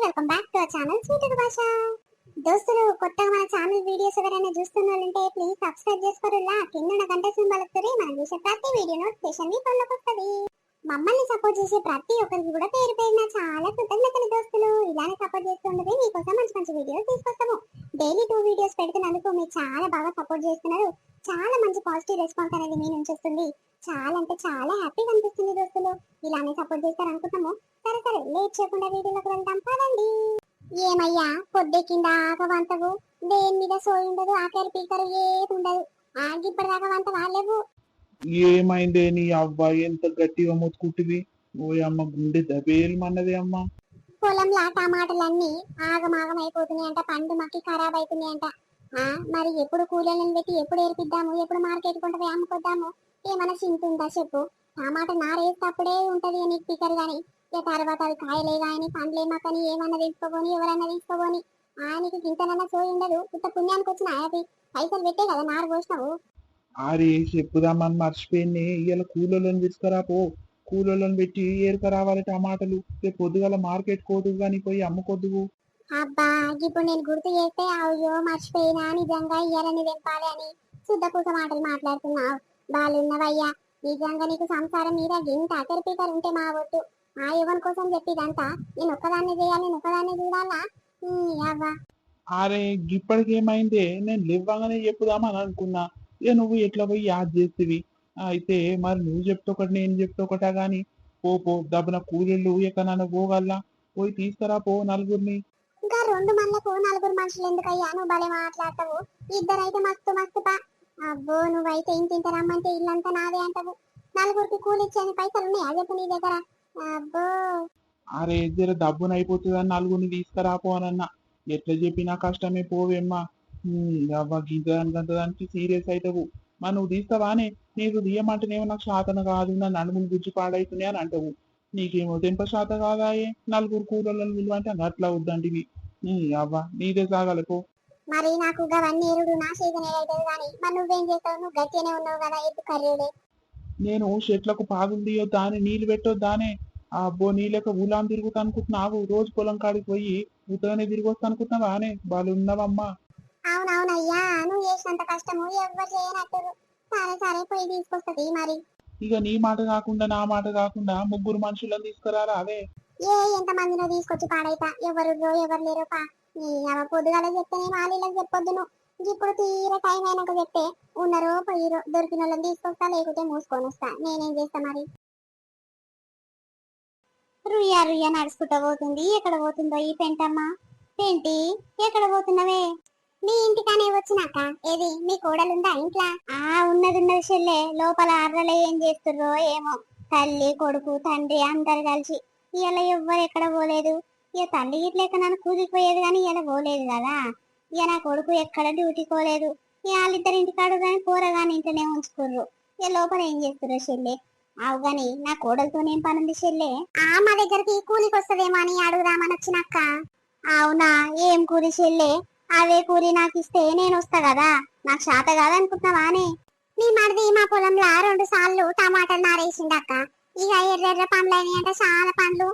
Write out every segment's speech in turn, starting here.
Welcome back to our channel sweet భాష. దోస్తులు కొత్తగా మన ఛానల్ వీడియోస్ ఎవరైనా చూస్తున్నారంటే ప్లీజ్ సబ్స్క్రైబ్ చేసుకోరులా కింద గంట సింబల్ వస్తుంది. మనం చేసే ప్రతి వీడియో నోటిఫికేషన్ మీ ఫోన్లోకి వస్తుంది. మమ్మల్ని సపోర్ట్ చేసే ప్రతి ఒక్కరికి కూడా పేరు పేరున చాలా కృతజ్ఞతలు దోస్తులు. ఇలానే సపోర్ట్ చేస్తుండదు మీకోసం మంచి మంచి వీడియోస్ తీసుకొస్తాము. డైలీ 2 వీడియోస్ పెడుతున్నందుకు మీరు చాలా బాగా సపోర్ట్ చేస్తున్నారు. చాలా మంచి పాజిటివ్ రెస్పాన్స్ అనేది మీ నుంచి వస్తుంది. చాలా అంటే చాలా హ్యాపీగా అనిపిస్తుంది దోస్తులు. ఇలానే సపోర్ట్ చేస్తారనుకుంటాము. సరే సరే లేట్ చేయకుండా వీడియోలోకి వెళ్దాం పదండి. ఏమయ్యా పొద్దు కింద ఆగవంతవు, దేని మీద సోయి ఉండదు, ఆకలి పీకరు ఏది ఉండదు. ఇప్పటిదాకా వంట వాళ్ళేవు. ఏమైందే నీ అబ్బాయి ఎంత గట్టిగా మొత్తుకుంటుంది? ఓ అమ్మ గుండె దబేలమన్నదే అమ్మ. పొలంలో టమాటాలన్నీ ఆగమాగం అయిపోతున్నాయంట, పండు మక్కి ఖరాబ్ అవుతున్నాయంట. మరి ఎప్పుడు కూలీలను పెట్టి ఎప్పుడు ఏర్పిద్దాము, ఎప్పుడు మార్కెట్ కొంటే అమ్ముకొద్దాము? ఏమైనా చింతుందా చెప్పు. టమాటా నారేస్తప్పుడే ఉంటది నీకు పికర్ గాని, తర్వాత అవి కాయలే గాని పండ్లేమాకని ఏమన్నా తీసుకోబోని ఎవరన్నా తీసుకోబోని ఆయనకి గింతనన్నా సోయి ఉండదు. ఇంత పుణ్యానికి వచ్చిన అవి పైసలు పెట్టే కదా నారు పోసినావు. ఆరే చెప్పుదామని మర్చిపోయింది. ఇలా కూలోళ్ళని తీసుకురా పో, కూలోళ్ళని పెట్టి ఏరుకరావాలి టమాటాలు. రేపు పొద్దుగాల మార్కెట్ కోదు కానీ పోయి అమ్ముకొద్దువు. అబ్బా ఇప్పుడు నేను గుర్తు చేస్తే అయ్యో మర్చిపోయినా, నిజంగా ఇయ్యాలని తెంపాలి అని శుద్ధపూస మాటలు మాట్లాడుతున్నావు. బాలున్నవయ్యా, నిజంగా నీకు సంసారం మీద గింత అకరి పీకర్ ఉంటే మా వద్దు. ఆ యువన్ కోసం చెప్పిదంతా నేను ఒక్కదాన్ని చేయాలి, నేను ఒక్కదాన్ని చూడాలా? అవ్వా ఆరే ఇప్పటికేమైందే? నేను లేవగానే చెప్పుదామని అనుకున్నా. నువ్వు ఎట్లా పోయి యాద్ చేస్తేవి. అయితే మరి నువ్వు చెప్తే ఒకటి నేను చెప్తే ఒకటా గాని పో దబ్బున కూలీళ్ళు ఎక్కడన్నా పోగల్లా, పోయి తీసుకురా పో నలుగురిని. ఇంకా 2 మందిలకు 4 మనుషులు ఎందుకయ్యా? నువ్వు భలే మాట్లాడతావు. ఇద్దరైతే మస్తు మస్తు పా. అబ్బో నువ్వైతే ఇంత రమ్మంటే ఇల్లంతా నాదే అంటావు. 4గురికి కూలి ఇచ్చేని పైసలు ఉన్నాయా చెప్పు నీ దగ్గర? అబ్బో అరే జర డబ్బునైపోతుందని నలుగురిని తీసుకురాపో అనన్నా. ఎట్లా చెప్పినా కష్టమే పోవేమ్మా. అవ్వ గంతదానికి సీరియస్ అవుతావు. మరి నువ్వు తీస్తావానే? నీకు తీయమంటేనేమో నాకు శాతన కాదు, నా నడుములు గుజ్జు పాడైతున్నాయి అని అంటావు. నీకేమో తెంప శాత కాదాయే? నలుగురు కూరలను విలువ అంటే అట్లా వద్దంటివి. అవ్వ నీదే సాగాలి పో. మరి నాకు అవన్నీ ఎరుడు నా సీజన్ ఏదైతుంది కానీ మరి నువ్వేం చేస్తావు? నువ్వు గట్టిగానే ఉన్నావు కదా, ఎత్తు కర్రీడే. నేను చెట్లకు పాదులు తీయొద్దా అని నీళ్లు పెట్టొద్దానే? అబ్బో నీళ్ళక ఊలాం తిరుగుతా అనుకుంటున్నావు. రోజు పొలం కాడికి పోయి ఉతగానే తిరిగి వస్తా అనుకుంటున్నావా అనే? వాళ్ళు ఉన్నవమ్మా. అవునవునయ్యా, నువ్వు చేసినంత కష్టము ఎవ్వరు చేయనట్టు. సరే సరే పోయి తీసుకొస్తుంది మరి. ఇక నీ మాట కాకుండా నా మాట కాకుండా 3 మనుషులను తీసుకురారా అదే. ఎంత మందినో తీసుకొచ్చి పాడైతా. ఎవరు ఎవరు లేరు పా. పొద్దుగాల చెప్తేనే వాళ్ళకి చెప్పొద్దును. ఇప్పుడు తీర టైం అయినాక చెప్తే ఉన్నారో పోయిరో, దొరికిన వాళ్ళని తీసుకొస్తా, లేకపోతే మూసుకొని వస్తా. నేనేం చేస్తా మరి? రుయ్యా రుయ్యా నడుచుకుంటా పోతుంది. ఎక్కడ పోతుందో ఈ పెంటమ్మ. ఏంటి ఎక్కడ పోతున్నావే? మీ ఇంటికానే వచ్చినాక. ఏది మీ కోడలుందా ఇంట్లో? ఉన్నది చెల్లె. లోపల అర్రలే ఏం చేస్తుర్రో ఏమో. తల్లి కొడుకు తండ్రి అందరు కలిసి ఇలా ఎవ్వరు ఎక్కడ పోలేదు. ఇక తండ్రి ఇట్లా ఎక్కడ నన్ను కూలిపోయేది కానీ ఇలా పోలేదు కదా. ఇక నా కొడుకు ఎక్కడ డ్యూటీకి పోలేదు. ఇక వాళ్ళిద్దరి ఇంటికాడు కానీ పోరగాని ఇంట్లోనే ఉంచుకుర్రు. ఇక లోపల ఏం చేస్తుర్రో చెల్లె. అవు గాని నా కోడలతో ఏం పనుంది చెల్లె? మా దగ్గరికి కూలికి వస్తుందేమో అని అడుగుదామని వచ్చినాక. అవునా? ఏం కూలి చెల్లె? అదే కూలి నాకు ఇస్తే నేను వస్తా కదా. నాకు శాత కాదనుకుంటున్నావానే? నీ మరిది మా పొలంలో 2 సార్లు టమాటాలు నారేసిండక్క. ఇక ఎర్ర పండ్లు అయినాయి అంటే చాలా పండ్లు.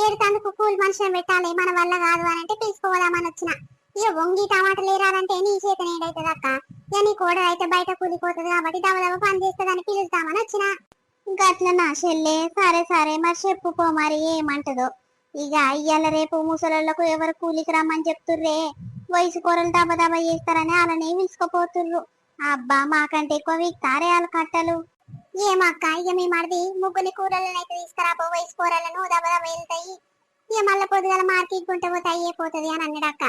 ఏడుతందుకు కూలి మనుషులను పెట్టాలి, మన వల్ల కాదు అని అంటే పిలుచుకోదామని వచ్చిన. ఇక వంగి టమాటాలు ఏరాలంటే నీ చేత నేడైతుంది అక్క. ఇక నీ కోడలు అయితే బయట కూలిపోతుంది కాబట్టి దవదవ పని చేస్తుందని పిలుస్తామని వచ్చిన. గట్లనా చెల్లె? సరే సరే మరి చెప్పుకో మరి ఏమంటదో. ఇక ఇయ్యాల రేపు ముసలోళ్లకు ఎవరు కూలికి రమ్మని చెప్తుర్రే. వయసు కూరలు దబ దబ చేస్తారని అలానే పిలుచుకోపోతుర్రు. అబ్బా మాకంటే ఎక్కువ వీక్తారే వాళ్ళ కట్టలు. ఏమక్క ఇక మీ మరిది 3 కూరలను అయితే తీసుకురాపో, వయసు కూరలను దబ దబ వెళ్తాయి. ఇక మళ్ళీ పొద్దుగల మార్కెట్ కొంటే పోతే అయ్యిపోతుంది అని అన్నాడక్క.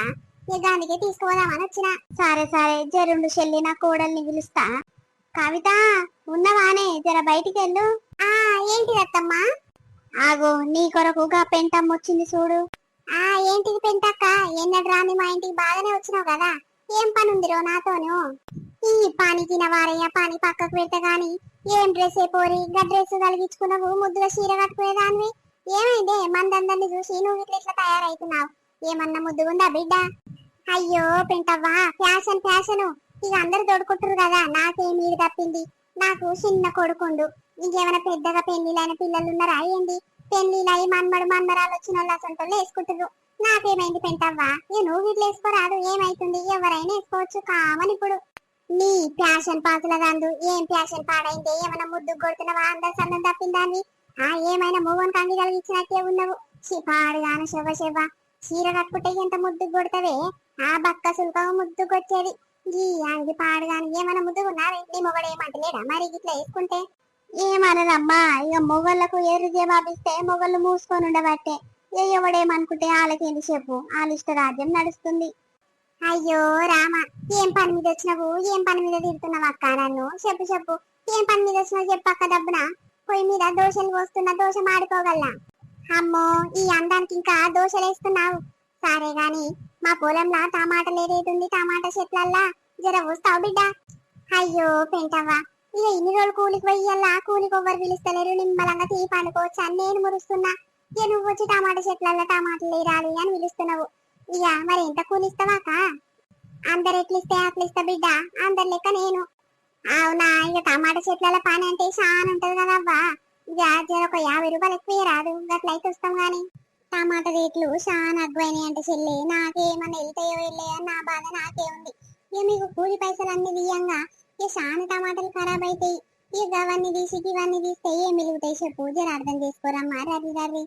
ఇక దానికే తీసుకుపోదామని వచ్చిన. సరే సరే జరుండు చెల్లి, నా కోడల్ని పిలుస్తా. కవిత ఉన్నవానే? జర బయటికి వెళ్ళు. ఏంటి అత్తమ్మా? ఆగో నీ కొరకు గా పెంటమ్మ వచ్చింది చూడు. ఏంటిది పెంటక్క? ఎన్నడు రాని మా ఇంటికి బాగానే వచ్చినావు కదా. ఏం పని ఉందిరో నాతోను? ఈ పాని తినవారయ్య, పాని పక్కకు పెడతా గాని ఏం డ్రెస్ పోరి, గా డ్రెస్ కలిగించుకున్నావు, ముద్దుగా చీర కట్టుకునేదానివి. ఏమైందే మందందరిని చూసి నువ్వు ఇట్లా ఇట్లా తయారైతున్నావు? ఏమన్నా ముద్దుగుందా బిడ్డ? అయ్యో పెంటవ్వా, ఫ్యాషన్ ఫ్యాషను. ఇక అందరు తోడుకుంటారు కదా, నాకేం మీరు తప్పింది. నాకు చిన్న కొడుకుండు. ఇంకేమైనా పెద్దగా పెళ్లిలైన పిల్లలు ఉన్నారా? ఏంటి పెళ్లిలై మన్మడు మన్మరాలు వచ్చిన వాళ్ళు అసంటోళ్ళు వేసుకుంటారు. నాకేమైంది పెంటవ్వా? నువ్వు ఇట్లా వేసుకోరాదు, ఏమైతుంది? ఎవరైనా వేసుకోవచ్చు కామని ఇప్పుడు. నీ ప్యాషన్ పాతుల దందు ఏం ప్యాషన్ పాడైంది? ఏమైనా ముద్దు కొడుతున్నావా? అందరు సన్నం తప్పిందాన్ని. ఏమైనా మూగోని కంగి కలిగించినట్టే ఉన్నావు. పాడుగాను శివ శివ. చీర కట్టుకుంటే ఎంత ముద్దు కొడతావే? ఆ బక్క సుల్కం ముద్దు కొచ్చేది. ఈ అంగి పాడుగాను ఏమైనా ముద్దు ఉన్నావే? నీ మొగడు ఏమంటలేడా మరి ఇట్లా వేసుకుంటే? ఏమనదమ్మా, ఇక మొగళ్ళకు ఎరు జవాబిస్తే మొగళ్ళు మూసుకొని ఉండబట్టే. ఎవడేమనుకుంటే వాళ్ళకేంటి చెప్పు, వాళ్ళ ఇష్ట రాజ్యం నడుస్తుంది. అయ్యో రామ, ఏం పని మీద వచ్చినావు? ఏం పని మీద తిడుతున్నావు అక్క నన్ను? చెప్పు చెప్పు, ఏం పని మీద వచ్చినావు చెప్పు అక్క. దబ్బున పొయ్యి మీద దోశలు పోస్తున్నా, దోశ మాడిపోగలనా? అమ్మో, ఈ అందానికి ఇంకా దోశలు వేస్తున్నావు. సరే గాని మా పొలంలో టమాటా లేదేటుంది, టమాటా చెట్లల్లా జర వస్తావు బిడ్డ? అయ్యో పెంటవ్వ, ఇక ఇన్ని రోజులు కూలికి పోయ్యల్లా, కూలికి ఎవ్వరు పిలుస్తలేరు, నిమ్మలంగా తీ పండుకోవచ్చు అని నేను మురుస్తున్నా. ఇక నువ్వు వచ్చి టమాటా చెట్లల్లో టమాటాలు లేరాలి అని పిలుస్తున్నావు. ఇక మరి ఎంత కూలిస్తావాక? అందరు ఎట్లిస్తే అట్లిస్తా బిడ్డ, అందరి లెక్క నేను. అవునా? ఇక టమాటా చెట్ల పని అంటే చాలా ఉంటది కదవ్వా. ఇక జర ఒక 50 రూపాయలు ఎక్కువ రాదు, గట్లయితే వస్తాం గాని. టమాటా రేట్లు చాలా అగ్వైనాయి అంటే చెల్లి, నాకేమన్నా వెళ్తాయో వెళ్ళాయో నా బాధ నాకే ఉంది. ఇక మీకు కూలి పైసలు అన్ని తీయంగా ఇక చాలా టమాటాలు ఖరాబ్ అవుతాయి. ఇక అవన్నీ తీసి ఇవన్నీ తీస్తే ఏం మిగులుతాయి చెప్పు? జర అర్థం చేసుకోరమ్మా. రవి రవి.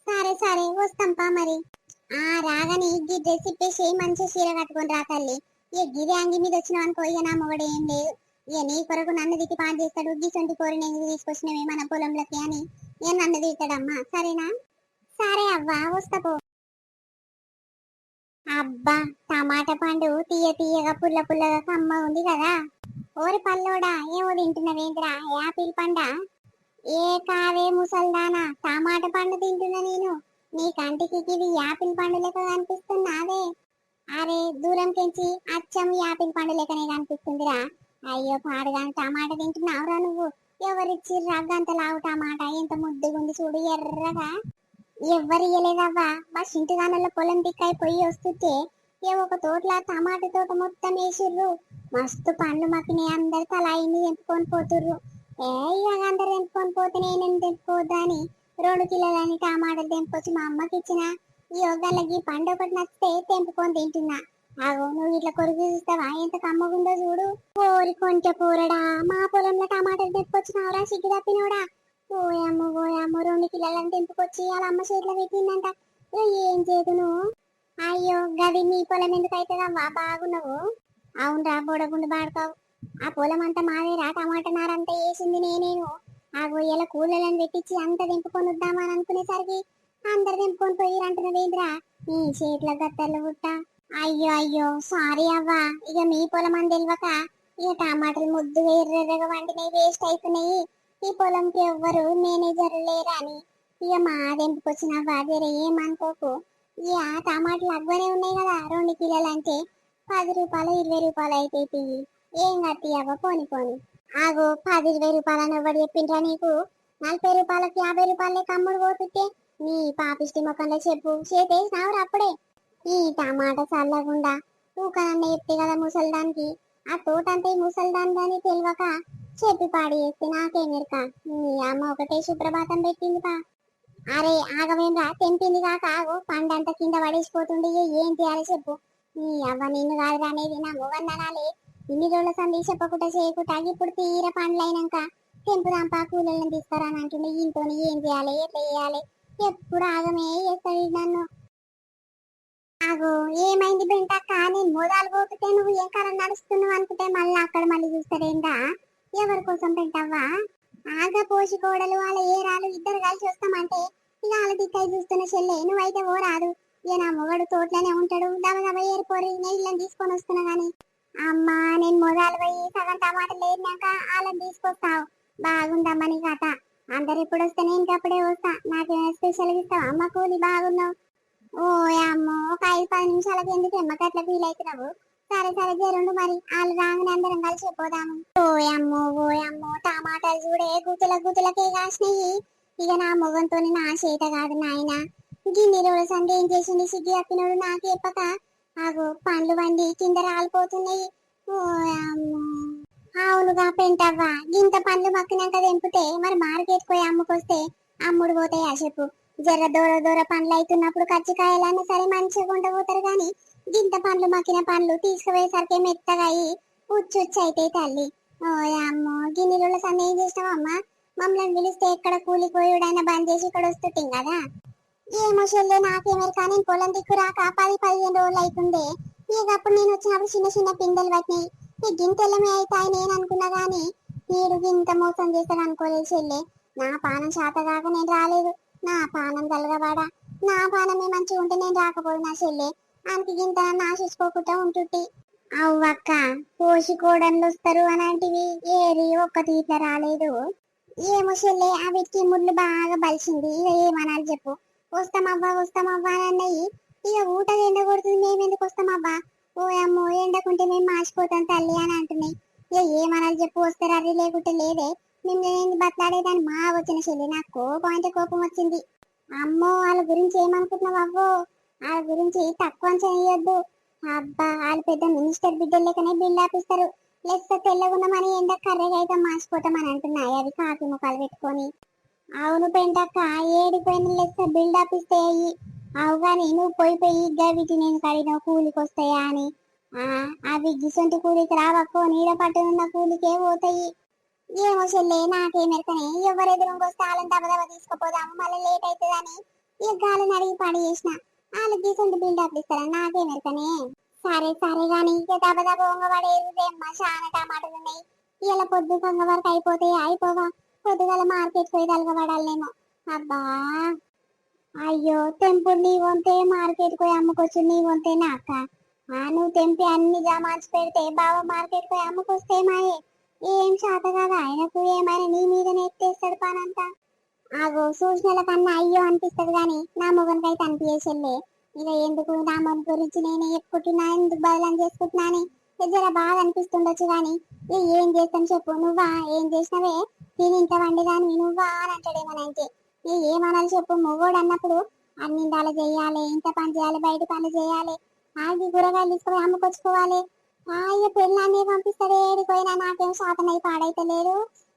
సరే సరే వస్తాంపా మరి. రాగానే ఈ డ్రెస్ ఇప్పేసి మంచి చీర కట్టుకొని రా తల్లి. ఇక గిరి అంగి మీద వచ్చినావు అనుకో, ఇక నా మొగడు ఏం లేదు. ఇక నీ కొరకు నన్ను దిక్కి పాటు చేస్తాడు. గిసొంటి కోరిని ఎందుకు తీసుకొచ్చినవి మన పొలంలోకి అని ఇక నన్ను దిగుతాడమ్మా. సరేనా? సరే అవ్వా, వస్తా పో. అబ్బా, టమాటా పండు తీయ తీయగా పుల్ల పుల్లగా కమ్మ ఉంది కదా. ఓరి పల్లోడా, ఏమో తింటున్నావేంద్రా? యాపిల్ పండా? ఏ కావే ముసల్దానా, టమాటా పండు తింటున్నా నేను. నీ కంటికి ఇది యాపిల్ పండు లెక్క కనిపిస్తున్నావే? అరే దూరం కెంచి అచ్చం యాపిల్ పండు లెక్కనే కనిపిస్తుందిరా. అయ్యో పాడుగాని టమాటా తింటున్నావురా నువ్వు? ఎవరిచ్చిర్రా గంత లావు టమాటా? ఎంత ముద్దుగుంది చూడు ఎర్రగా. ఎవ్వరు ఇయ్యలేదవ్వా, మా చింటిదానలో పొలం దిక్కై పొయ్యి వస్తుంటే ఒక తోటలా టమాటా తోట మొత్తం వేసిర్రు. మస్తు పండ్లు మక్కిని, అందరు తలా ఇన్ని తెంపుకొని పోతుర్రు. ఇక అందరు తెంపుకొని పోతే నేను తెంపుకోవద్దా అని 2 కిలోలని టమాటాలు తెంపుకొచ్చి మా అమ్మకి ఇచ్చిన. ఈ ఒగ్గలకి పండు ఒకటి నచ్చితే తెంపుకొని తింటున్నా. అగో నువ్వు ఇట్లా కొరికి చూస్తావా ఎంత కమ్మగుందో చూడు. కోరి కొంచె కూరడా, మా పొలంలో టమాటాలు తెంపుకొచ్చినావురా సిగ్గు తప్పినోడా? ఓయమ్మ ఓయమ్మ, 2 కిలోలను తెంపుకొచ్చి వాళ్ళ అమ్మ చేతిలో పెట్టిందంట. ఏం చేతును? అయ్యో గది మీ పొలం ఎందుకు అవుతుందమ్మా? బాగున్నావు. అవునరా, బోడగుండు బాడుకావు. ఆ పొలం అంతా మాదేరా, టమాటా నారంతా వేసింది నేనేను. ఆ గొయ్యల కూలలను పెట్టించి అంత తెంపుకొని వద్దామని అనుకునేసరికి అందరు తెంపుకొని పోయిరంటున్నవేంద్రా నీ చేతుల గత్తర్లు పుట్ట. అయ్యో అయ్యో సారీ అవ్వా, ఇక మీ పొలం అని తెలియక ఇక టమాటాలు ముద్దుగా ఎర్రగా వండినవి వేస్ట్ అవుతున్నాయి. ఈ పొలంకి ఎవ్వరు మేనేజర్ లేరా అని ఇక మా తెంపుకొచ్చిన వేరే ఏమనుకోకు. ఇక టమాటాలు అగ్వనే ఉన్నాయి కదా, 2 కిలోలు అంటే 10 రూపాయలు 20 రూపాయలు అయితే ఏం కట్టి అవ్వ పోని పోని. ఆగో 10 20 రూపాయలని ఎవరు చెప్పిండ్రా నీకు? 40 రూపాయలకి 50 రూపాయలే కమ్ముడు పోతుంటే నీ పాపిష్టి మొక్కల్లో చెప్పు చేతేసినావురా అప్పుడే. ఈ టమాటా చల్లగుండా తూకనన్న చెప్తే కదా ముసల్దానికి. ఆ తోటంతా ముసల్దాని అని తెలియక చెప్పి పాడి చేస్తే నాకేమిరక. నీ అమ్మ ఒకటే సుప్రభాతం పెట్టింది పా. అరే ఆగవేంరా, తెంపింది కాక ఆగో పండంతా కింద పడేసిపోతుండే. ఏం చేయాలి చెప్పు? నీ అవ్వ నిన్ను కాదు అనేది నా మొగన్నాలే. ఇన్ని రోజుల సంది చెప్పకుండా చేయకుండా ఇప్పుడు తీర పండ్లైనాక తెంపుదాంపా కూలీలను తీసుకురాని అంటుండే. ఇంతో ఏం చేయాలి, ఎట్లా చేయాలి? ఎప్పుడు ఆగమే చేస్తాడు నన్ను. ఆగో ఏమైంది బెంటక్క? నేను మోదాలు పోతుంటే నువ్వు ఏ కాలం నడుస్తున్నావు అనుకుంటే మళ్ళీ అక్కడ మళ్ళీ చూస్తారేందా? ఎవరి కోసం పెంటవ్వా? ఆగా పోసి కోడలు వాళ్ళ ఏరాలు ఇద్దరు కలిసి వస్తామంటే ఇక వాళ్ళ దిక్కై చూస్తున్న చెల్లె నువ్వైతే ఓ రాదు. ఇక నా మొగడు తోటలోనే ఉంటాడు, దవ దవ ఏరిపోరి నీళ్ళని తీసుకొని వస్తున్నా గాని. అమ్మా నేను మొదలు పోయి సగం టమాటాలు ఏరినాక వాళ్ళని తీసుకొస్తావు. బాగుందమ్మా నీ కథ. అందరు ఎప్పుడు వస్తే నేను అప్పుడే వస్తా. నాకేమైనా స్పెషల్ ఇస్తావా అమ్మ? కూలి బాగున్నావు. ఓ అమ్మో, ఒక 5-10 నిమిషాలకి ఎందుకు ఎమ్మకి అట్లా ఫీల్ అవుతున్నావు? సరే సరే జరుండు మరి, వాళ్ళు రాగానే అందరం కలిసి పోదాము. ఓ అమ్మో టమాటాలు చూడే గుతుల గుతులకే కాసినాయి. ఇక నా మొగంతో నా చేత కాదు నాయన. గిన్ని రోజుల సంది ఏం చేసింది సిగ్గు తప్పినోడు నాకు చెప్పక. ఆగో పండ్లు వండి కింద రాలిపోతున్నాయి. ఓ అమ్మో. అవునుగా పెంటవ్వా, గింత పండ్లు మక్కినాక తెంపితే మరి మార్కెట్ పోయి అమ్ముకొస్తే అమ్ముడు పోతాయా చెప్పు? జర దూర దూర పండ్లు అవుతున్నప్పుడు కజ్జికాయలన్నా సరే మంచిగా కొంటపోతారు గాని గింత పండ్లు మక్కిన పండ్లు తీసుకుపోయేసరికి మెత్తగా అయ్యి ఉచ్చుచ్చు అయితే తల్లి. ఓ అమ్మో గిన్నెల సన్న ఏం చేసినావమ్మా? మమ్మల్ని పిలిస్తే ఎక్కడ కూలిపోయాడైనా బంద్ చేసి ఇక్కడ వస్తుంటాం కదా. ఏమో చెల్లె నాకేమరు కానీ పొలం దిక్కు రాక 10-15 రోజులు అవుతుండే. ఇక అప్పుడు నేను వచ్చినప్పుడు చిన్న చిన్న పిందెలు పట్టినాయి. ఈ గింతెల్లమే అవుతాయి నేను అనుకున్నా గాని వీడు గింత మోసం చేస్తాడు అనుకోలేదు చెల్లె. నా పానం శాతగాక నేను రాలేదు. నా పానం కలగవాడా, నా పానమే మంచిగా ఉంటే నేను రాకపోయినా చెల్లె. ఆయనకి గింత ఆశించుకోకుండా ఉంటుంటి. అవ్వక్క పోషి కోడన్లు వస్తారు అలాంటివి ఏరి ఒక్క తీట్ల రాలేదు. ఏమో చెల్లె ఆ వీటికి ముళ్ళు బాగా బలిసింది. ఇక ఏమనాలి చెప్పు. వస్తామవ్వా అని అన్నయ్యి. ఇక ఊట ఎండ కొడుతుంది మేమెందుకు వస్తామవ్వా? ఓ అమ్మో ఎండకుంటే మేము మాసిపోతాం తల్లి అని అంటున్నాయి. ఇక ఏమనాలి చెప్పు, వస్తారు అర్రీ లేకుంటే లేదే. మిమ్మల్ని బతలాడేదాన్ని మా వచ్చిన చెల్లి నాకు కోపం అంటే కోపం వచ్చింది. అమ్మో వాళ్ళ గురించి ఏమనుకుంటున్నావు అవ్వో? వాళ్ళ గురించి తక్కువ అంచనా వేయొద్దు. అబ్బా వాళ్ళు పెద్ద మినిస్టర్ బిడ్డలు లెక్కనే బిల్డ్ ఆపిస్తారు. లెక్క తెల్లగున్నామని ఎండ కర్రెగా అయితే మాసిపోతామని అంటున్నాయి అవి కాకి ముఖాలు పెట్టుకొని. అవును పెంటక్క ఏడిపోయిన లెక్క బిల్డప్ ఇస్తే అయ్యి. అవు గాని నువ్వు పోయి గవిటి నేను కడిగిన కూలికి వస్తాయా అని. అవి గిసొంటి కూలికి రావక్కో నీడ పట్టునున్న కూలికే పోతాయి. ఏమో చెల్లే నాకేమెరకనే ఎవరెదురుగా వస్తే వాళ్ళని దబదబ తీసుకుపోదాము మళ్ళీ లేట్ అవుతుందని ఇక గాలిని అడిగి పని చేసిన. వాళ్ళకి గిసొంటి బిల్డప్ ఇస్తారని నాకేమెరకనే. సరే సరే గాని ఇక దబదబ వంగబడేరుదేమ్మా చాలా టమాటాలు ఉన్నాయి. ఇలా పొద్దు కొంగ వరకు అయిపోవా పొద్దుగల మార్కెట్ పోయి తలగబడాలేమో. అబ్బా అయ్యో తెంపుడు నీ వంతే మార్కెట్ పోయి అమ్ముకోవచ్చు నీ వంతేనా అక్క? నువ్వు తెంపి అన్ని జమాచి పెడితే బావ మార్కెట్ పోయి అమ్ముకొస్తే మాయే. ఏం శాత కదా ఆయనకు ఏమైనా నీ మీదనే ఎత్తేస్తాడు పనంతా. ఆగో చూసిన కన్నా అయ్యో అనిపిస్తుంది గాని నా మొగనికైతే అనిపించేలే. ఇక ఎందుకు నా మొగన్ గురించి నేను చెప్పుకుంటున్నా ఎందుకు బదలం చేసుకుంటున్నాని జర బాగా అనిపిస్తుండొచ్చు గాని ఇక ఏం చేస్తాను చెప్పు. నువ్వా ఏం చేసినవే నేను ఇంత వండిదాన్ని నువ్వా అని అంటాడేమనంటే ఇక ఏమనాలి చెప్పు. మొగోడు అన్నప్పుడు అన్నిందాలు చేయాలి, ఇంత పని చేయాలి, బయట పని చేయాలి, ఆగి కూరగాయలు తీసుకుని అమ్ముకొచ్చుకోవాలి. ఇక పెళ్ళాన్ని పంపిస్తాడు ఏడిపోయినా నాకేం శాతం అయి పాడైతే లేదు.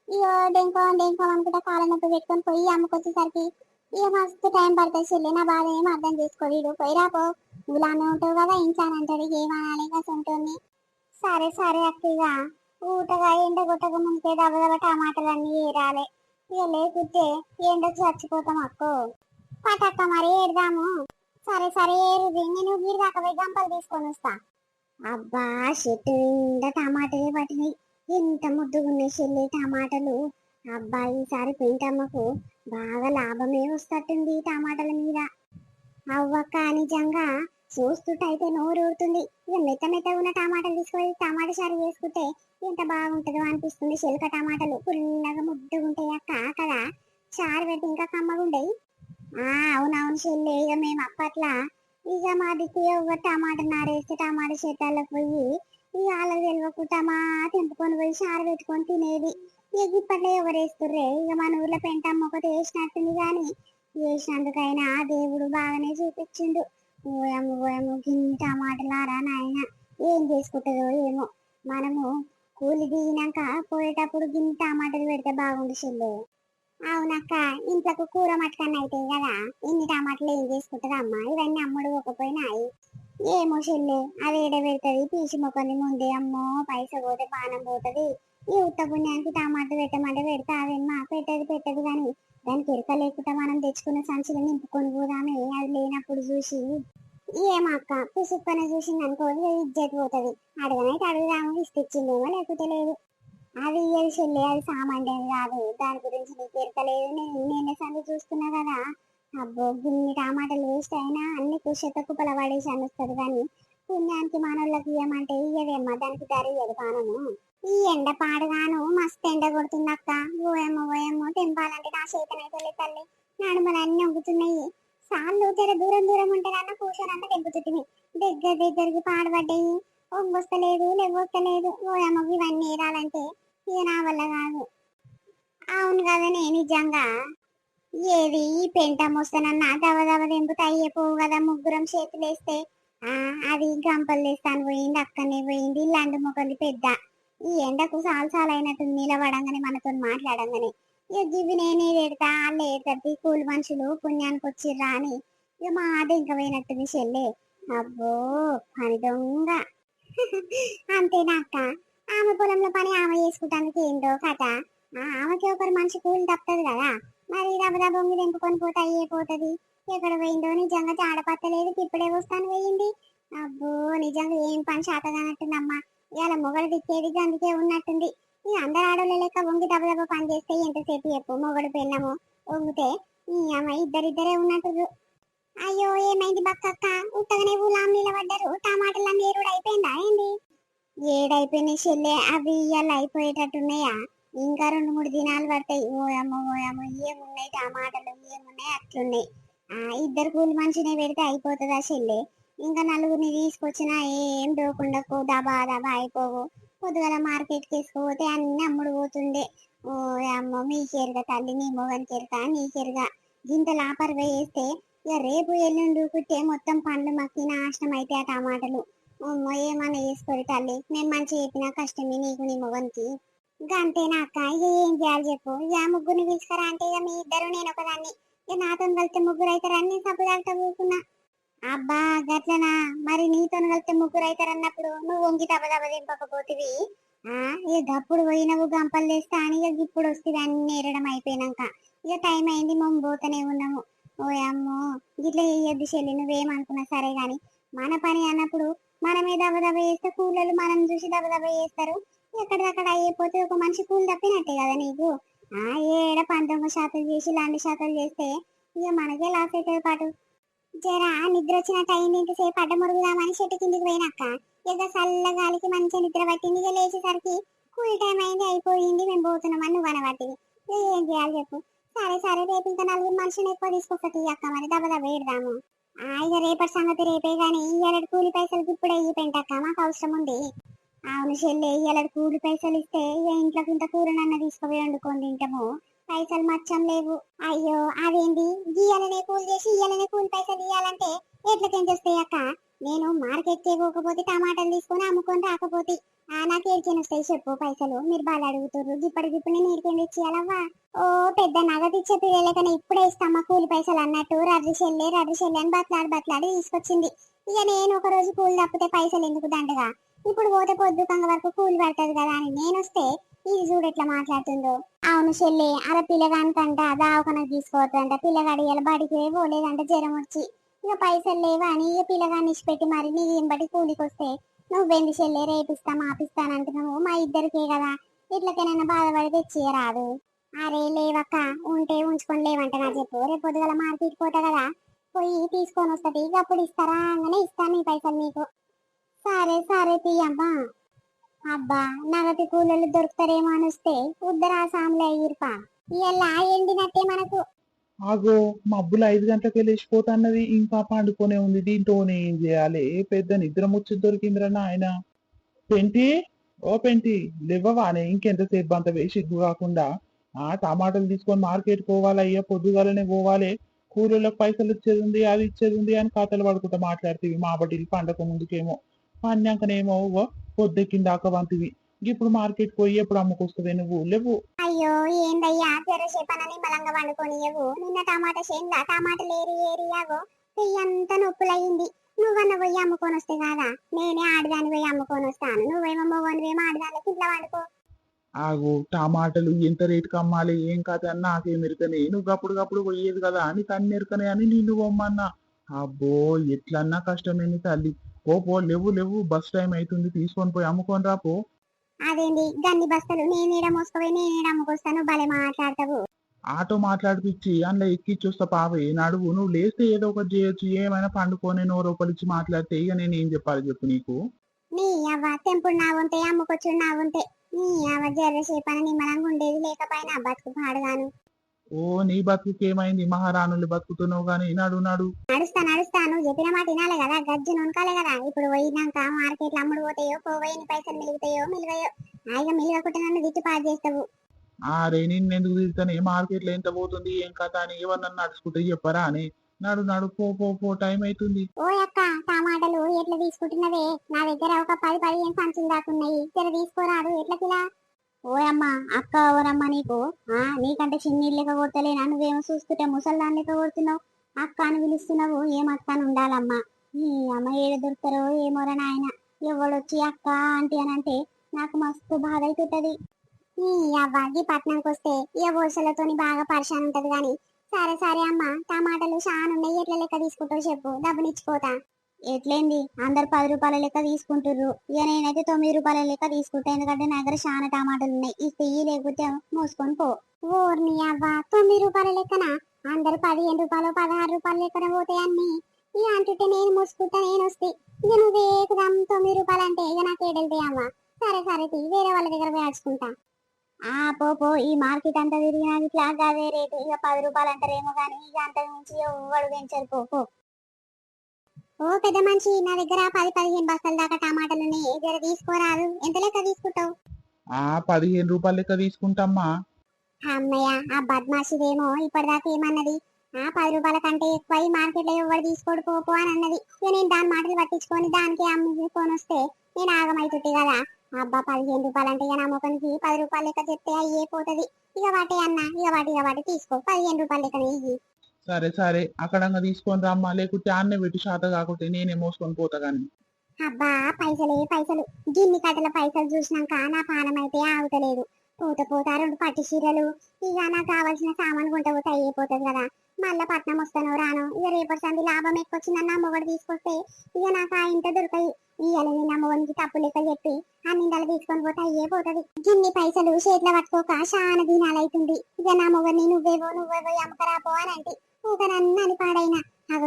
ఇక డెంకో డెంకో అనుకుంటా కాళ్ళ నొప్పి పెట్టుకొని పోయి అమ్ముకొచ్చేసరికి ఇక మస్తు టైం పడుతుంది చెల్లి. నా బాధ ఏం అర్థం చేసుకోడు. పోయి రాపో నువ్వులానే ఉంటావు కదా ఇంట్లో అని అంటాడు. ఏమనాలి ఉంటుంది. సరే సరే అక్కగా ఊటగా ఎండ కొట్టక ముందే దబదబ టమాటాలన్నీ ఏరాలి. ఇక లేకుంటే ఎండకు చచ్చిపోతాం అక్కో. పటక్క మరి ఏడదాము. సరే సరే ఏరుది నేను గీరు దాకా పోయి గంపలు తీసుకొని వస్తా. అబ్బా చెట్టు నిండా టమాటాలే పట్టినాయి. ఎంత ముద్దుగున్నాయి చెల్లి టమాటాలు. అబ్బా ఈసారి పెంటమ్మకు బాగా లాభమే వస్తట్టుంది టమాటాల మీద. అవ్వక్క నిజంగా చూస్తుంటైతే నోరు ఊరుతుంది. ఇక మెత్త మెత్తగా ఉన్న టమాటాలు తీసుకొని టమాటా చారు వేసుకుంటే ఎంత బాగుంటుందో అనిపిస్తుంది. చిలక టమాటాలు పుల్లగా ముద్దుగుంటాయి అక్క కదా. చారు పెట్టి ఇంకా కమ్మగుండయి. అవునవును చెల్లి. ఇక మేము అప్పట్లా ఇక మా దిక్కు ఒక టమాటా నారేస్తే టమాటా చెట్టాలకు పోయి ఇక వాళ్ళకి తెలియకుండా తెంపుకొని పోయి చారు పెట్టుకొని తినేది. ఇక ఇప్పట్లో ఎవరు వేస్తుర్రే. ఇక మన ఊర్లో పెంటమ్మ ఒకటి వేసినట్టుంది కానీ వేసినందుకైనా దేవుడు బాగానే చూపించిండు. ఓయమ్మ గిన్ని టమాటలారా నాయన ఏం చేసుకుంటుందో ఏమో. మనము కూలి దిగినాక పోయేటప్పుడు గిన్ని టమాటాలు పెడితే బాగుండు చెల్లి. అవునక్క ఇంట్లోకి కూర మటకన్నా అవుతాయి కదా. ఇన్ని టమాటాలు ఏం చేసుకుంటారు అమ్మ? ఇవన్నీ అమ్ముడు పోకపోయినాయి. ఏమో చెల్లి అది ఏడ పెడుతుంది పీచి మొక్కని ముందే. అమ్మో పైస పోతే పానం పోతుంది. ఈ ఉత్త పుణ్యానికి టమాటా పెట్టమంటే పెడతా అదేమ్మా పెట్టదు కానీ దానికి ఎరక లేకుండా మనం తెచ్చుకున్న సంచులు నింపుకొని పోదామే. అది లేనప్పుడు చూసి ఏమక్క పుసుక్కన చూసింది అనుకో ఇజ్జత్ పోతుంది. అడగనైతే అడుగుదాము ఇష్టిచ్చిందేమో లేకపోతే లేదు. అది ఇయ్యదు చెల్లి అది సామాన్యం కాదు. దాని గురించి నీకు ఎరకలేదు. నేను సంది చూస్తున్నా కదా. అబ్బో గిన్ని టమాటాలు వేస్ట్ అయినా అన్ని కుషత కుప్పల పడేసి అనిస్తుంది కానీ పుణ్యానికి మనోళ్ళకి ఇయ్యమంటే ఇయ్యదేమ్మా. దానికి ధర ఇయ్యదు పానము. ఈ ఎండ పాడుగాను మస్తు ఎండ కొడుతుంది అక్క. ఓయమ్మో తెంపాలంటే నా చేతనైతే తల్లి నడుమలన్నీ వంగుతున్నాయి. సార్లు జర దూరం దూరం ఉంటారన్న కూర్చొనంతా తెంపుతుంది. దగ్గరికి పాడుపడ్డాయి. వంగొస్తలేదు లేవొస్తలేదు. ఓయమ్మకి ఇవన్నీ ఏరాలంటే ఇక నా వల్ల కాదు. అవును కదనే నిజంగా. ఏది ఈ పెంట మొస్తనన్నా దవదవ తెంపుతా అయ్యేపోవు కదా. ముగ్గురం చేతులు వేస్తే అది గంపలు వేస్తాను పోయింది అక్కనే పోయింది. ఇల్లందు మొక్కలు పెద్ద ఈ ఎండకు సాలసాలైనట్టు నిలబడంగానే మనతో మాట్లాడంగానే ఇక గివి నేనే పెడతా వాళ్ళు ఏడతది కూలి మనుషులు పుణ్యానికి వచ్చిర్రా అని ఇక మా ఆట ఇంకా పోయినట్టుంది చెల్లె. అబ్బో పని దొంగ. అంతేనా అక్క? ఆమె పొలంలో పని ఆమె చేసుకుంటానికి ఏంటో కథ. ఆమెకి ఒకరు మనిషి కూలి తప్పదు కదా, మరి దబదబ బొంగి తెంపుకొని పోతే అయ్యే పోతుంది. ఎక్కడ పోయిందో నిజంగా జాడపత్తలేదు, ఇప్పుడే వస్తాను పోయింది. అబ్బో నిజంగా ఏం పని శాతగానట్టుందమ్మా. ఇవాళ మొగడు తిట్టేది అందుకే ఉన్నట్టుంది. ఈ అందరు ఆడోళ్ళ లెక్క వంగి దబదబ పని చేస్తే ఎంతసేపు చెప్పు, మొగడు పెళ్ళము వంగితే ఈ అమ్మాయి ఇద్దరిద్దరే ఉన్నట్టు. అయ్యో ఏమైంది బక్కక్క? ఉత్తగనే ఊళ్ళో నిలబడ్డారు, టమాటాలన్నీ ఏరుడు అయిపోయిందా ఏంది? ఏడైపోయినాయి చెల్లె, అవి ఇవాళ అయిపోయేటట్టున్నాయా? ఇంకా 2-3 దినాలు పడతాయి. ఓయమ్మో ఓయమ్మో ఏమున్నాయి టమాటాలు, ఏమున్నాయి అట్లున్నాయి. ఇద్దరు కూలి మనిషిని పెడితే అయిపోతుందా చెల్లె? ఇంకా నలుగురిని తీసుకొచ్చినా ఏం దోకుండకు, దబా దబా అయిపోవు. పొద్దుగల మార్కెట్కి తీసుకుపోతే అన్ని అమ్ముడు పోతుండే. ఓ అమ్మో మీకెరుగా తల్లి, నీ మొగనికి ఎరుక నీకెరుగా. గింత లాపర్ వేస్తే ఇక రేపు ఎల్లుండి కుట్టే మొత్తం పండ్లు మక్కి నాశనం అయితే ఆ టమాటాలు. అమ్మో ఏమన్నా చేసుకోరు తల్లి, నేను మంచిగా చెప్పినా కష్టమే నీకు నీ మొగనికి. ఇంకా అంతేనా అక్క? ఇక ఏం చేయాలి చెప్పు? ఇక ముగ్గురిని పిలుచుకరా అంటే ఇక మీ ఇద్దరు నేను ఒకదాన్ని, ఇక నాతో కలిస్తే ముగ్గురు అవుతారు అని సబ్బు దాకా కూకున్నా. అబ్బా గట్లనా? మరి నీతో కలిస్తే ముగ్గురు అవుతారు అన్నప్పుడు నువ్వు వంగి దబదబ దింపకపోతివి. ఇక గప్పుడు పోయినవు గంపలు తెస్తా అని ఇక ఇప్పుడు వస్తుంది అన్ని ఏరడం అయిపోయినాక. ఇక టైం అయింది మేము పోతూనే ఉన్నాము. ఓ అమ్మో గిట్లా చేయొద్దు చెల్లి, నువ్వేమనుకున్నా సరే గాని మన పని అన్నప్పుడు మనమే దబదబ చేస్తే కూలీలు మనం చూసి దబదబ చేస్తారు. ఎక్కడిదక్కడ అయిపోతే ఒక మనిషి కూలి తప్పినట్టే కదా నీకు. ఏడ 19% చేసి 2% చేస్తే ఇక మనకే లాస్ అవుతుంది పాటు. జరా నిద్ర వచ్చినట్టు అయింది, ఇంతసేపు అడ్డ మురుగుదామని చెట్టు కిందికి పోయినాక ఇక చల్లగాలికి మంచిగా నిద్ర పట్టింది. ఇక లేచేసరికి కూలి టైం అయింది, అయిపోయింది, మేము పోతున్నామని నువ్వు అనబట్టివి. ఏం చేయాలి చెప్పు? సరే సరే రేపు ఇంకా 4 మనుషులు ఎక్కువ తీసుకొస్తుంది అక్క, మరి దబదబ వేడదాము. ఇక రేపటి సంగతి రేపే గాని ఇవాళ కూలి పైసలకి ఇప్పుడే ఇయ్యిపోయింటక్క, మాకు అవసరం ఉంది. అవును చెల్లె, ఇవాళ కూలి పైసలు ఇస్తే ఇక ఇంట్లోకి ఇంత కూరనన్న తీసుకుపోయి వండుకొని తింటాము. పైసలు మచ్చం లేవు. అయ్యో అదేంటి, గీయాలనే కూలి చేసి ఇయ్యాలనే కూలి పైసలు ఇయ్యాలంటే ఎట్లకేం చేస్తాయి అక్క? నేను మార్కెట్ కి పోకపోతే టమాటాలు తీసుకొని అమ్ముకొని రాకపోతే నాకు ఏడ్చేని వస్తాయి చెప్పు పైసలు? మీరు బాగా అడుగుతారు, ఇప్పటికిప్పుడు నేను ఏడికేం తెచ్చియాలవ్వా? ఓ పెద్ద నగదు ఇచ్చే పిల్లలకన్నా ఇప్పుడే ఇస్తామా కూలి పైసలు అన్నట్టు రడ్రి చెల్లె అని బట్లాడి తీసుకొచ్చింది. ఇక నేను ఒక రోజు కూలి తప్పితే పైసలు ఎందుకు దండగా? ఇప్పుడు పోతే పొద్దుకంగ వరకు కూలి పడుతుంది కదా అని నేను వస్తే ఇది చూడు ఎట్లా మాట్లాడుతుందో. అవును చెల్లె, అలా పిల్లగానికంట దావకనకు తీసుకోవద్దంట, పిల్లగాడి ఇలా బడికి పోలేదంట జ్వరం వచ్చి. ఇక పైసలు లేవా అని ఇక పిల్లగాన్ని ఇచ్చిపెట్టి మరి నీ బట్టి కూలికి వస్తే నువ్వెంది చెల్లె రేపిస్తా మాపిస్తానంటున్నావు? మా ఇద్దరికే కదా, ఇట్లకైనా బాధపడి తెచ్చియరాదు. అరే లేవక్క, ఉంటే ఉంచుకొని లేవంట నా చెప్పు, రేపు పొద్దుగల మార్కెట్ పోతా కదా పోయి తీసుకొని వస్తుంది. ఇక అప్పుడు ఇస్తారా అనగానే ఇస్తాను ఈ పైసలు నీకు. సరే సరే తీయమ్మా. అబ్బా నగతి కూలీలు దొరుకుతారేమో అని వస్తే ఉద్దర సాములు అయ్యిరుపా. ఇలా ఎండినట్టే మనకు. ఆగో మబ్బులు 5 గంటలకే లేచిపోతాన్నది, ఇంకా పండుకొనే ఉంది. దీంతోనే ఏం చేయాలి? పెద్ద నిద్ర ముచ్చి దొరికిందిరా నాయన. పెంటి, ఓ పెంటి, లేవవానే? ఇంకెంతసేపు అంత సిగ్గు కాకుండా. టమాటాలు తీసుకొని మార్కెట్ పోవాలి, అయ్యా పొద్దుగాలనే పోవాలి, కూలీలకు పైసలు ఇచ్చేది ఉంది, అది ఇచ్చేది ఉంది అని కథలు పడుకుంటా మాట్లాడుతీవి. మా బట్టి పండగ ముందుకేమో పన్నాకనేమో పొద్దెక్కిందాక వంటివి. ఇప్పుడు మార్కెట్ పోయి ఎప్పుడు అమ్ముకొస్తుంది నువ్వు? లేవు. అయ్యో ఏందయ్యా తెరసేపనని బలంగా వండుకొనియవు. నిన్న టమాటా చేనులా టమాటాలు ఏరియాగో పెయ్యంతా నొప్పులయ్యింది. నువ్వన్న పోయి అమ్ముకొని వస్తే కాదా, నేనే ఆడదాని పోయి అమ్ముకొని వస్తాను, నువ్వేమో మొగనివేమో ఆడదానికి ఇంట్లో వండుకో. ఆగు, టమాటాలు ఎంత రేటుకి అమ్మాలి ఏం కాదు అని నాకేం ఎరుకనే, నువ్వు గప్పుడు పోయేది కదా అని కన్ను ఎరుకనే అని నిన్ను పొమ్మన్నా. అబ్బో ఎట్లన్నా కష్టమేంది తల్లి. పో లేవు లేవు, బస్ టైం అవుతుంది, తీసుకొని పోయి అమ్ముకొని రా పో. అదేంటి గన్ని బస్తలు నేనేడ మోసుకుపోయి నేనేడ అమ్ముకొస్తాను, భలే మాట్లాడతావు. ఆటో మాట్లాడిపిచ్చి అందులో ఎక్కిచ్చొస్తా పావే, నడువు. నువ్వు లేస్తే ఏదో ఒకటి చేయొచ్చు, ఏమైనా పండుకొని నోరొపలిచ్చి మాట్లాడితే ఇక నేను ఏం చెప్పాలి చెప్పు నీకు? నీ అవ్వ తెంపుడు నా ఉంటే అమ్ముకొచ్చుడు నా ఉంటే నీ అవ్వ జర్రసేపన నిమ్మలంగా ఉండేది లేకపోయినా బతుకు పాడుగాను. ఓ నీ బతుకేమైంది? మహారాణులు బతుకుతున్నావు గాని నడు. నడుస్తా నువ్వు చెప్పిన మాట వినాలి కదా, గజ్జి నొనకాలే కదా. ఇప్పుడు పోయినాక మార్కెట్లో అమ్ముడు పోతాయో పోవని పైసలు మిలుగుతాయో మిలువయో, హాయిగా మిలగకుంటే నన్ను తిట్టి పాడు చేస్తావు. రే నిన్ను ఎందుకు తిరుగుతానే? మార్కెట్లో ఎంత పోతుంది ఏం కథ అని ఎవరన్నా నడుచుకుంటే చెప్పరా అని. నడు పో టైం అవుతుంది. ఓ అక్క టమాటాలు ఎట్లా తీసుకుంటున్నవే? నా దగ్గర ఒక 10-15 సంచులు దాకున్నాయి, జర తీసుకోరాదు ఎట్లా కిలా? ఓయమ్మ అక్క ఎవరమ్మా నీకు? నీకంటే చిన్నీళ్ళు లెక్క కొడతలేనా? నువ్వేమో చూస్తుంటే ముసల్దాన్ లెక్క కొడుతున్నావు. అక్క అని పిలుస్తున్నావు, ఏం అక్క అని ఉండాలమ్మా. ఈ అమ్మ ఏడ దొరుకుతారో ఏమోరా నాయన. ఎవడొచ్చి అక్క ఆంటీ అని అంటే నాకు మస్తు బాధ అవుతుంటది. ఈ అవ్వ పట్నంకి వస్తే ఇక బోసలతోని బాగా పరిశాన్ ఉంటది గాని. సరే సరే అమ్మా, టమాటాలు చాలా ఉన్నాయి, ఎట్ల లెక్క తీసుకుంటావు చెప్పు, డబ్బునిచ్చిపోతా. ఎట్లేంది, అందరు 10 రూపాయల లెక్క తీసుకుంటుర్రు, ఇక నేనైతే 9 రూపాయల లెక్క తీసుకుంటా, ఎందుకంటే నా దగ్గర చాలా టమాటాలు ఉన్నాయి. ఇస్తే లేకపోతే మోసుకొని పో. ఓర్ని అవ్వ, 9 రూపాయల లెక్కన అందరు 15 రూపాయలు 16 రూపాయల లెక్కన పోతాయి అన్ని. ఇక అంటుంటే నేను మోసుకుంటా, నేను వస్తే ఇక నువ్వు ఏకదం 9 రూపాయలు అంటే ఇక నాకు ఏడెళ్తాయి అమ్మ. సరే సరే వేరే వాళ్ళ దగ్గర వేసుకుంటా. పో ఈ మార్కెట్ అంతా తిరిగినా ఇట్లా అదే రేటు, ఇక 10 రూపాయలు అంటారేమో కానీ ఇక అంతకు మించి ఎవ్వడు పెంచరు. పో. ఓ పెద్ద మనిషి, నా దగ్గర 10-15 బస్తాల దాకా టమాటాలు ఉన్నాయి, జర తీసుకోరాదు. ఎంత లెక్క తీసుకుంటావు? 15 రూపాయల లెక్క తీసుకుంటామ్మా. అమ్మయ్య, ఆ బద్మాషిదేమో ఇప్పటిదాకా ఏమన్నది? 10 రూపాయల కంటే ఎక్కువ ఈ మార్కెట్ లో ఎవరు తీసుకోడు పో అని అన్నది. ఇక నేను దాని మాటలు పట్టించుకొని దానికి అమ్ముకొని వస్తే నేను ఆగమైతుంది కదా. అబ్బా, 15 రూపాయలు అంటే ఇక నా ముఖానికి 10 రూపాయల లెక్క చెప్తే అయ్యే పోతుంది. ఇక వాటి అన్న, ఇక వాటి తీసుకో, 15 రూపాయల లెక్క ఇయ్యి. సరే సరే, అక్కడంగా తీసుకొని రమ్మా, లేకుంటే ఆన్నే పెట్టి శాత కాకుంటే నేనే మోసుకొని పోతా గాని. అబ్బా, పైసలే పైసలు. గిన్ని కట్టల పైసలు చూసినాక నా పానం అయితే ఆగుతలేదు. పోత 2 పట్టు చీరలు, ఇక నాకు కావాల్సిన సామాన్ కొంట పోతే అయిపోతుంది కదా. మళ్ళా పట్నం వస్తానో రాను, ఇక రేపటి సంది లాభం ఎక్కువ వచ్చిందని నా మొగడు తీసుకొస్తే ఇక నాకు ఆ ఇంట దొరకాయి. ఇవాళ నా మొగనికి తప్పు లెక్క చెప్పి ఆ నిందలు తీసుకొని పోతే అయిపోతుంది. గిన్ని పైసలు చేతిలో పట్టుకోక చాలా దినాలైతుంది. ఇక నా మొగని నువ్వేవో అమ్మకరాపో అని అంటే ఊక నన్ను పాడైనా.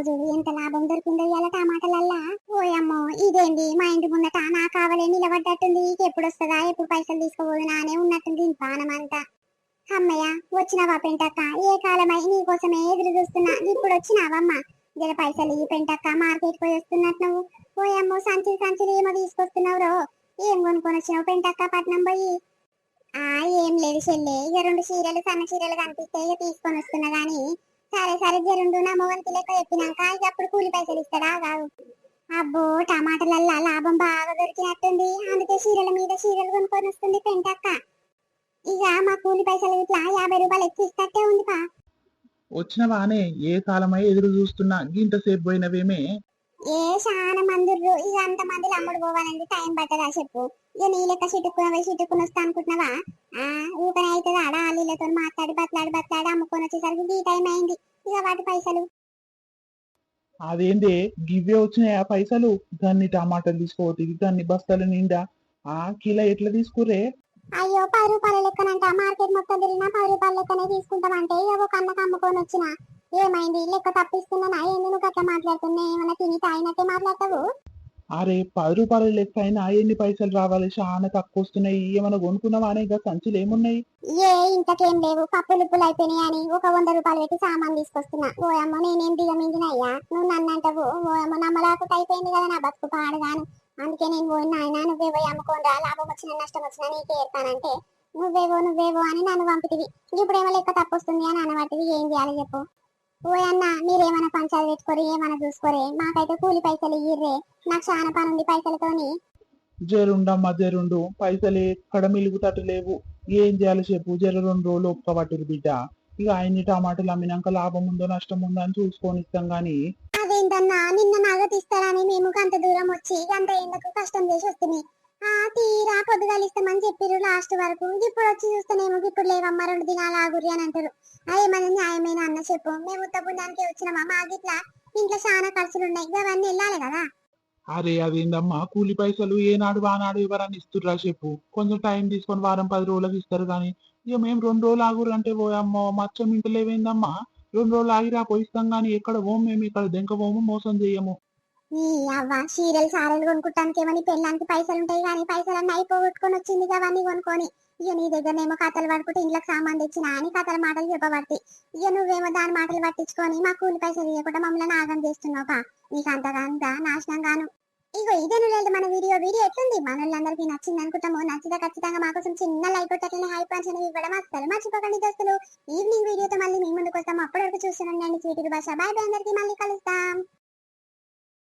చూడు ఎంత లాభం దొరికిందో ఇలా టమాటాలల్లా. ఓయమ్మో, ఇదేంది మా ఇంటి ముందట నా కావాలే నిలబడ్డట్టుంది. ఎప్పుడు వస్తుందా, ఎప్పుడు పైసలు తీసుకోబోదునా అనే ఉన్నట్టుంది పానం అంతా. అమ్మయ్య, వచ్చినావా పెంటక్క? ఏ కాలమై నీకోసమే ఎదురు చూస్తున్నా. ఇప్పుడు వచ్చినావమ్మా. జర పైసలు ఈ పెంటక్క, మార్కెట్ పోయి వస్తున్నట్టు నువ్వు. ఓయమ్మో, సంచులు ఏమో తీసుకొస్తున్నావు రో. ఏం కొనుక్కొని వచ్చినావు పెంటక్క పట్నం పోయి? ఏం లేదు చెల్లె, ఇక 2 చీరలు సన్న చీరలు కనిపిస్తే ఇక తీసుకొని వస్తున్నా గాని. సరే జరుండు, నా మొగనికి లెక్క చెప్పినాక ఇక అప్పుడు కూలి పైసలు ఇస్తాడా కాదు. అబ్బో, టమాటాలల్లా లాభం బాగా దొరికినట్టుంది, అందుకే చీరల మీద చీరలు కొనుక్కొని వస్తుంది పెంటక్క. ఇక మా కూలి పైసలు ఇట్లా 50 రూపాయలు ఎక్కువ ఇస్తట్టే ఉంది పా. వచ్చినవానే, ఏ కాలమై ఎదురు చూస్తున్నా, గింతసేపు పోయినవేమే. చాలా మంది ఇక అంత మందిలో అమ్ముడు పోవాలంటే టైం పట్టదా చెప్పు. ఇక నీ లెక్క చిటుక్కుని వస్తా అనుకుంటున్నావా? ఊపనే అవుతుంది ఆడ ఆలీలతో మాట్లాడి బట్లాడి అమ్ముకొని వచ్చేసరికి ఈ టైం అయింది. ఇక వాటి పైసలు అదేందే, గివ్వే వచ్చినాయి ఆ పైసలు? దాన్ని టమాటాలు తీసుకోవద్దు, దాన్ని బస్తాలు నిండా కిలో ఎట్లా తీసుకురే? అయ్యో, 10 రూపాయల లెక్కనంట. మార్కెట్ మొత్తం తిరిగినా 10 రూపాయల లెక్కనే తీసుకుంటామంటే ఇక ఒక అన్నకు అమ్ముకొని వచ్చిన. ఏమైంది, లెక్క తప్పిస్తున్నా? ఏంది నువ్వు అట్లా మాట్లాడుతున్నా? ఏమన్నా తిని తాగినట్టే మాట్లాడతావు? అరే, 10 రూపాయల లెక్క అయినా ఎన్ని పైసలు రావాలి? చాలా తక్కువ వస్తున్నాయి. ఏమైనా కొనుక్కున్నావా అనే? ఇంకా సంచులు ఏమున్నాయి? ఇంతకేం లేవు, పప్పులు అయిపోయినాయి అని ఒక 100 రూపాయలు పెట్టి సామాన్ తీసుకొస్తున్నా. ఓయమ్మో, నేనేం దిగమింగినయ్యా, నువ్వు నన్ను అంటావు. ఓయమ్మో, నమ్మలాకుండా అయిపోయింది కదా నా బతుకు పాడుగాను. అందుకే నేను పోయి నాయన నువ్వే పోయి అమ్ముకోనరా, లాభం వచ్చినా నష్టం వచ్చినా నీకే ఏర్తానంటే నువ్వేవో అని నన్ను పంపితివి. ఇప్పుడేమో లెక్క తప్పొస్తుంది అని అనబట్టివి. ఏం చేయాలి చెప్పు? ఓయన్న, మీరేమైనా పంచాలు పెట్టుకోరి, ఏమైనా చూసుకోరే, మాకైతే కూలి పైసలు ఇయ్యిర్రే. నాకు చాలా పని ఉంది పైసలతోని. జరుండమ్మా జరుండు, పైసలు ఎక్కడ మిలుగుతట్టు లేవు. ఏం చేయాలి చెప్పు? 2 రోజులు ఒప్పుకోబట్టురు బిడ్డ. ఇక ఆయన్ని టమాటాలు అమ్మినాక లాభం ఉందో నష్టం ఉందో అని చూసుకొని ఇస్తాం గాని. అదేంటన్నా, నిన్న నగదు ఇస్తారని మేము అంత దూరం వచ్చి అంత ఎందుకు కష్టం చేసి వస్తుంది. తీరా పొద్దుగాలిస్తామని చెప్పిర్రు లాస్ట్ వరకు. ఇప్పుడు వచ్చి చూస్తేనేమో ఇప్పుడు లేవమ్మా 2 దినాలు ఆగురి అని అంటారు. ఏమైనా న్యాయమైన అన్న చెప్పు. మేము ఉత్తపుణ్యానికి వచ్చినామా? మాకిట్లా ఇంట్లో చాలా ఖర్చులు ఉన్నాయి, అవన్నీ వెళ్ళాలి కదా. అరే, అదేందమ్మా, కూలి పైసలు ఏనాడు వానాడు ఎవరన్నా ఇస్తుర్రా చెప్పు? కొంచెం టైం తీసుకొని వారం 10 రోజులకు ఇస్తారు కానీ ఇక మేము 2 రోజులు ఆగురు అంటే పోయమ్మో మచ్చం ఇంటలేవేందమ్మా. 2 రోజులు ఆగిరా పోయిస్తాం గానీ ఎక్కడ పోము, మేము ఇక్కడ దెంక పోము, మోసం చెయ్యము. ఈ అవ్వ, చీరలు సారలు కొనుక్కుంటానికి ఏమని పెళ్ళానికి పైసలు ఉంటాయి కానీ పైసలన్నీ అయిపోగొట్టుకొని వచ్చింది అవన్నీ కొనుక్కొని. ఇక నీ దగ్గరనేమో కథలు పడుకుంటే ఇంట్లోకి సామాన్ తెచ్చినా అని కథల మాటలు చెప్పబట్టి ఇక నువ్వేమో దాని మాటలు పట్టించుకొని మా కూలి పైసలు ఇవ్వకుండా మమ్మల్ని ఆగం చేస్తున్నావు. నీకు అంతగా నాశనం గాను. ఇగో ఇదే లేదు మన వీడియో ఎట్లుంది? మన వాళ్ళందరికీ నచ్చింది అనుకుంటాము. నచ్చితే ఖచ్చితంగా మా కోసం చిన్న లైక్ కొట్టట్లనే హై పంచని ఇవ్వడం అసలు మర్చిపోకండి దోస్తులు. ఈవినింగ్ వీడియోతో మళ్ళీ మీ ముందుకు వస్తాము. అప్పటి వరకు చూస్తున్నాండి స్వీటీ భాష. బాయ్ బాయ్, అందరికీ మళ్ళీ కలుస్తాం.